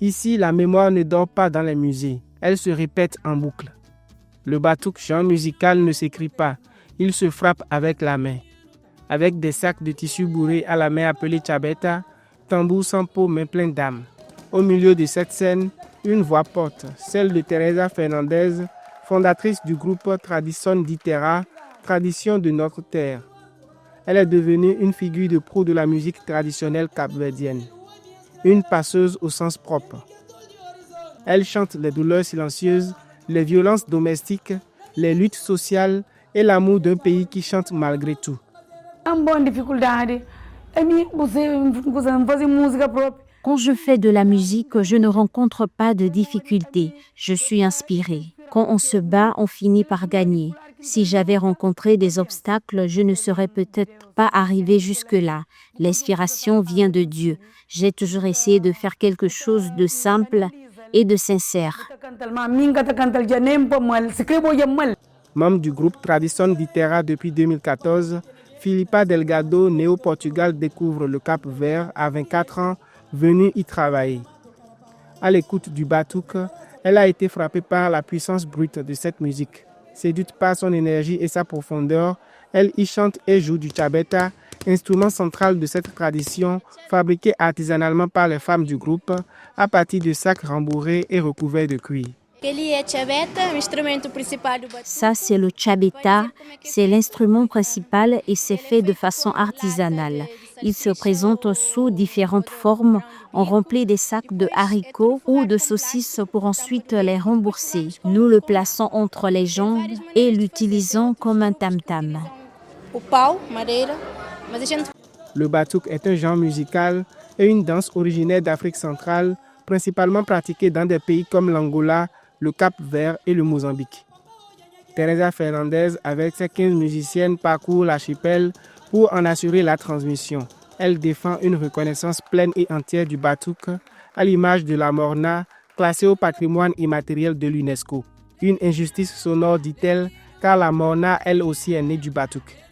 Ici, la mémoire ne dort pas dans les musées, elle se répète en boucle. Le batouk, genre musical, ne s'écrit pas, il se frappe avec la main. Avec des sacs de tissu bourrés à la main appelés tchabeta, tambour sans peau mais plein d'âme. Au milieu de cette scène, une voix porte, celle de Teresa Fernandez, fondatrice du groupe Tradition d'Itera, Tradition de notre terre. Elle est devenue une figure de proue de la musique traditionnelle capverdienne, une passeuse au sens propre. Elle chante les douleurs silencieuses, les violences domestiques, les luttes sociales et l'amour d'un pays qui chante malgré tout. Quand je fais de la musique, je ne rencontre pas de difficultés. Je suis inspirée. Quand on se bat, on finit par gagner. Si j'avais rencontré des obstacles, je ne serais peut-être pas arrivée jusque-là. L'inspiration vient de Dieu. J'ai toujours essayé de faire quelque chose de simple et de sincère. Membre du groupe Tradition d'Itera depuis 2014, Filipa Delgado, née au Portugal, découvre le Cap-Vert à 24 ans, venue y travailler. À l'écoute du batouk, elle a été frappée par la puissance brute de cette musique. Séduite par son énergie et sa profondeur, elle y chante et joue du tchabeta, instrument central de cette tradition fabriqué artisanalement par les femmes du groupe à partir de sacs rembourrés et recouverts de cuir. Ça, c'est le tchabeta, c'est l'instrument principal et c'est fait de façon artisanale. Il se présente sous différentes formes. On remplit des sacs de haricots ou de saucisses pour ensuite les rembourser. Nous le plaçons entre les jambes et l'utilisons comme un tam-tam. Le batouk est un genre musical et une danse originaire d'Afrique centrale, principalement pratiquée dans des pays comme l'Angola, le Cap-Vert et le Mozambique. Teresa Fernandez, avec ses 15 musiciennes, parcourt l'archipel pour en assurer la transmission. Elle défend une reconnaissance pleine et entière du batouk, à l'image de la morna, classée au patrimoine immatériel de l'UNESCO. Une injustice sonore, dit-elle, car la morna, elle aussi, est née du batouk.